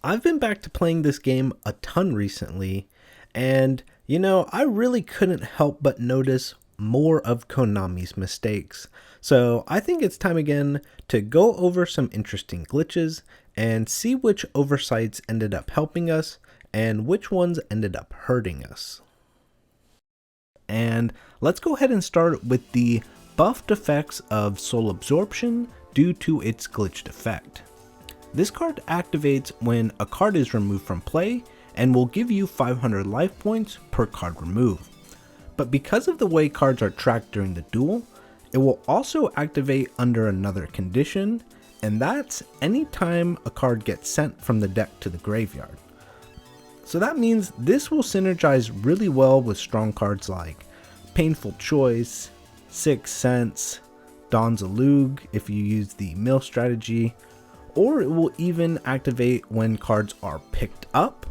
I've been back to playing this game a ton recently, and I really couldn't help but notice more of Konami's mistakes. So I think it's time again to go over some interesting glitches and see which oversights ended up helping us and which ones ended up hurting us. And let's go ahead and start with the buffed effects of Soul Absorption due to its glitched effect. This card activates when a card is removed from play and will give you 500 life points per card removed. But because of the way cards are tracked during the duel, it will also activate under another condition, and that's anytime a card gets sent from the deck to the graveyard. So that means this will synergize really well with strong cards like Painful Choice, Sixth Sense, Dawn's Elude if you use the mill strategy, or it will even activate when cards are picked up,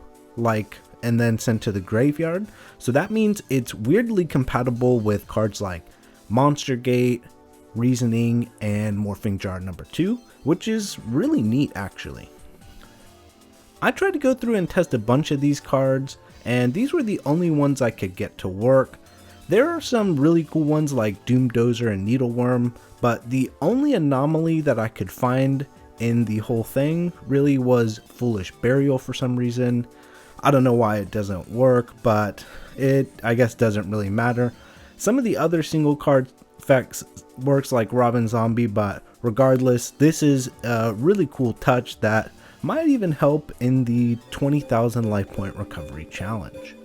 and then sent to the graveyard. So that means it's weirdly compatible with cards like Monster Gate, Reasoning, and Morphing Jar number 2, which is really neat actually. I tried to go through and test a bunch of these cards, and these were the only ones I could get to work. There are some really cool ones like Doom Dozer and Needleworm, but the only anomaly that I could find in the whole thing really was Foolish Burial for some reason. I don't know why it doesn't work, but it I guess doesn't really matter. Some of the other single card effects works like Robin Zombie, but regardless, this is a really cool touch that might even help in the 20,000 life point recovery challenge.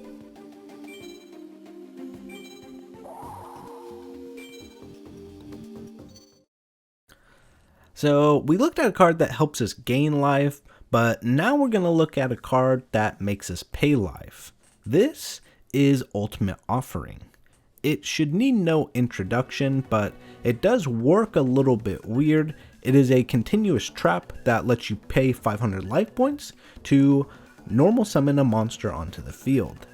So we looked at a card that helps us gain life, but now we're going to look at a card that makes us pay life. This is Ultimate Offering. It should need no introduction, but it does work a little bit weird. It is a continuous trap that lets you pay 500 life points to normal summon a monster onto the field.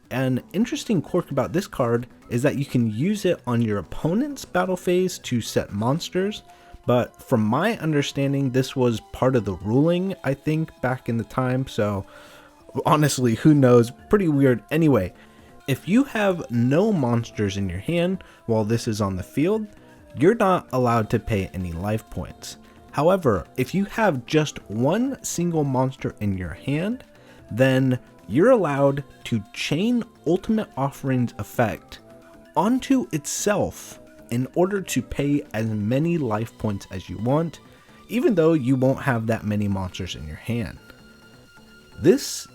An interesting quirk about this card is that you can use it on your opponent's battle phase to set monsters, but from my understanding, this was part of the ruling, I think, back in the time, so honestly, who knows, pretty weird. Anyway, if you have no monsters in your hand while this is on the field, you're not allowed to pay any life points. However, if you have just one single monster in your hand, then you're allowed to chain Ultimate Offering's effect onto itself in order to pay as many life points as you want, even though you won't have that many monsters in your hand. This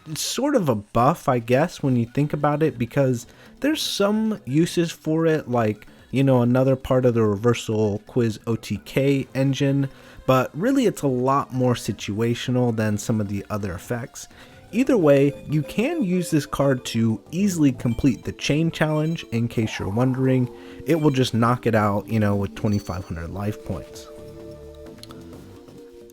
is sort of a buff, I guess, when you think about it, because there's some uses for it, like, another part of the reversal quiz OTK engine, but really it's a lot more situational than some of the other effects. Either way, you can use this card to easily complete the chain challenge. In case you're wondering, it will just knock it out, with 2,500 life points.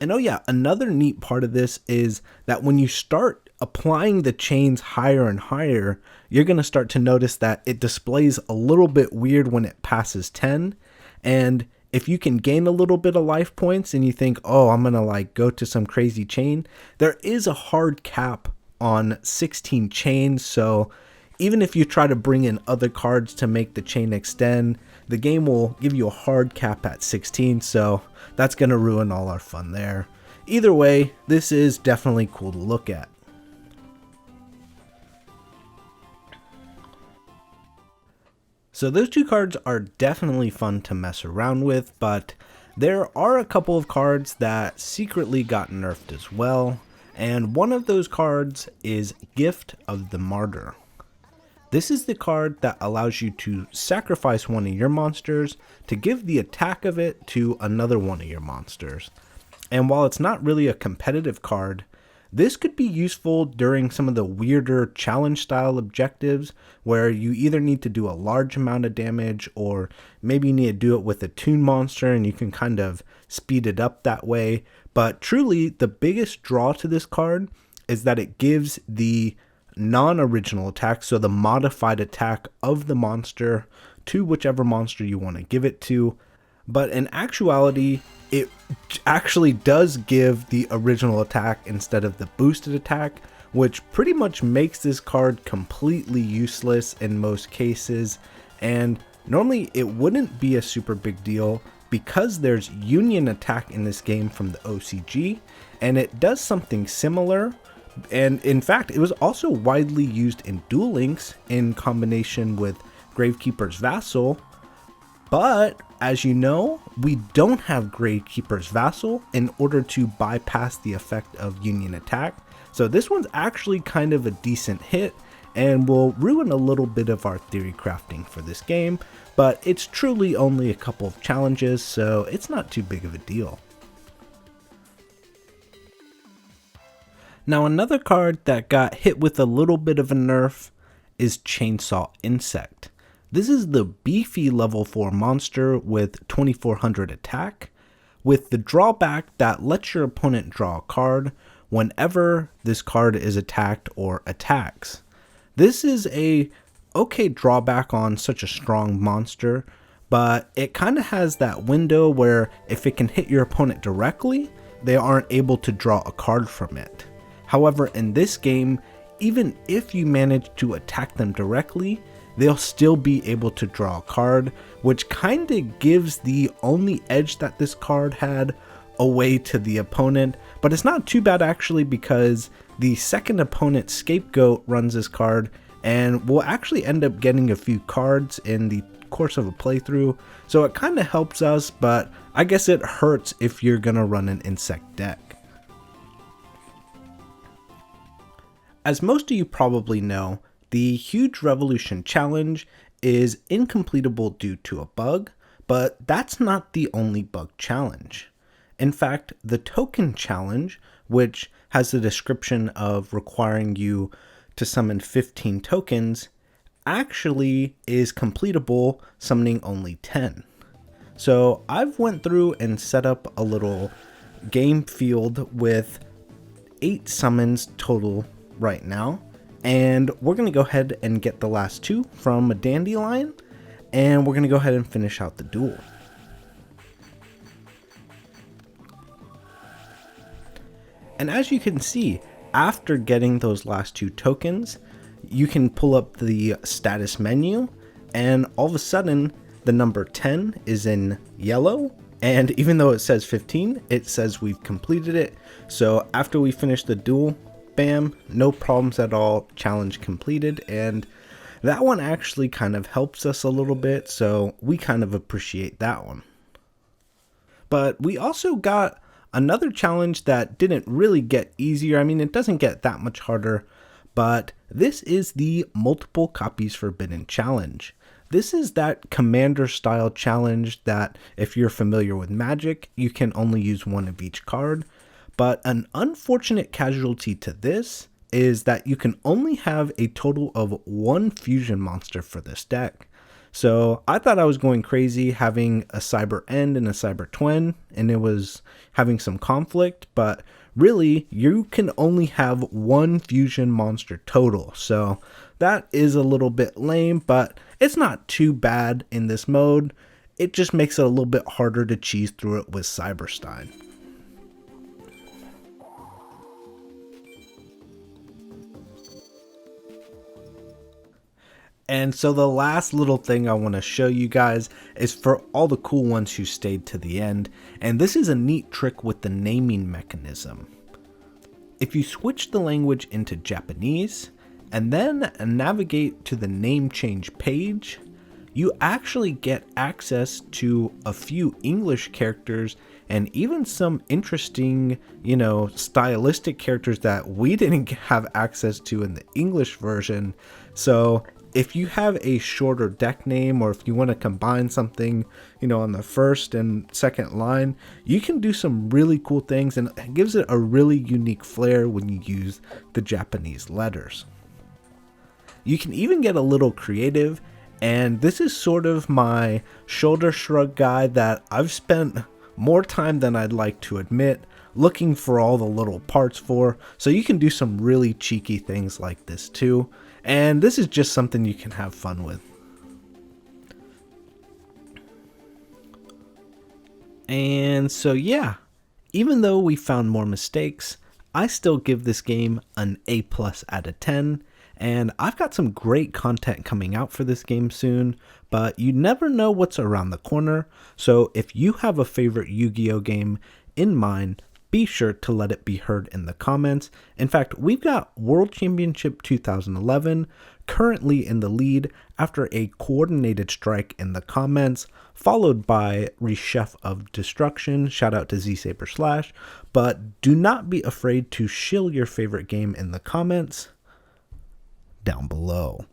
And oh yeah, another neat part of this is that when you start applying the chains higher and higher, you're going to start to notice that it displays a little bit weird when it passes 10. And if you can gain a little bit of life points and you think, oh, I'm going to go to some crazy chain, there is a hard cap on 16 chains. So even if you try to bring in other cards to make the chain extend, the game will give you a hard cap at 16. So that's going to ruin all our fun there. Either way, this is definitely cool to look at. So those two cards are definitely fun to mess around with, but there are a couple of cards that secretly got nerfed as well, and one of those cards is Gift of the Martyr. This is the card that allows you to sacrifice one of your monsters to give the attack of it to another one of your monsters. And while it's not really a competitive card, this could be useful during some of the weirder challenge style objectives where you either need to do a large amount of damage or maybe you need to do it with a toon monster and you can kind of speed it up that way. But truly, the biggest draw to this card is that it gives the non-original attack, so the modified attack of the monster, to whichever monster you want to give it to. But in actuality, it actually does give the original attack instead of the boosted attack, which pretty much makes this card completely useless in most cases. And normally it wouldn't be a super big deal because there's Union attack in this game from the OCG, and it does something similar. And in fact, it was also widely used in Duel Links in combination with Gravekeeper's Vassal. But as you know, we don't have Gravekeeper's Vassal in order to bypass the effect of Union attack. So this one's actually kind of a decent hit and will ruin a little bit of our theory crafting for this game, but it's truly only a couple of challenges, so it's not too big of a deal. Now another card that got hit with a little bit of a nerf is Chainsaw Insect. This is the beefy level 4 monster with 2400 attack, with the drawback that lets your opponent draw a card whenever this card is attacked or attacks. This is a okay drawback on such a strong monster, but it kind of has that window where if it can hit your opponent directly, they aren't able to draw a card from it. However, in this game, even if you manage to attack them directly, they'll still be able to draw a card, which kind of gives the only edge that this card had away to the opponent. But it's not too bad actually, because the second opponent Scapegoat runs this card and will actually end up getting a few cards in the course of a playthrough. So it kind of helps us, but I guess it hurts if you're gonna run an insect deck. As most of you probably know, the Huge Revolution challenge is incompletable due to a bug, but that's not the only bug challenge. In fact, the token challenge, which has the description of requiring you to summon 15 tokens, actually is completable summoning only 10. So I've went through and set up a little game field with 8 summons total right now, and we're going to go ahead and get the last 2 from a Dandelion, and we're going to go ahead and finish out the duel. And as you can see, after getting those last 2 tokens, you can pull up the status menu, and all of a sudden the number 10 is in yellow, and even though it says 15, it says we've completed it. So after we finish the duel, bam, no problems at all, challenge completed. And that one actually kind of helps us a little bit, so we kind of appreciate that one. But we also got another challenge that didn't really get easier. I mean, it doesn't get that much harder, but this is the multiple copies forbidden challenge. This is that commander style challenge that if you're familiar with Magic, you can only use one of each card. But an unfortunate casualty to this is that you can only have a total of 1 fusion monster for this deck. So I thought I was going crazy having a Cyber End and a Cyber Twin, and it was having some conflict, but really you can only have 1 fusion monster total. So that is a little bit lame, but it's not too bad in this mode. It just makes it a little bit harder to cheese through it with Cyberstein. And so the last little thing I want to show you guys is for all the cool ones who stayed to the end, and this is a neat trick with the naming mechanism. If you switch the language into Japanese and then navigate to the name change page, you actually get access to a few English characters and even some interesting, stylistic characters that we didn't have access to in the English version. So if you have a shorter deck name, or if you want to combine something, on the first and second line, you can do some really cool things, and it gives it a really unique flair when you use the Japanese letters. You can even get a little creative, and this is sort of my shoulder shrug guide that I've spent more time than I'd like to admit looking for all the little parts for, so you can do some really cheeky things like this too. And this is just something you can have fun with. And so yeah, even though we found more mistakes, I still give this game an A+ out of 10. And I've got some great content coming out for this game soon, but you never know what's around the corner. So if you have a favorite Yu-Gi-Oh game in mind, be sure to let it be heard in the comments. In fact, we've got World Championship 2011 currently in the lead after a coordinated strike in the comments, followed by Rechef of Destruction. Shout out to Z-Saber Slash. But do not be afraid to shill your favorite game in the comments down below.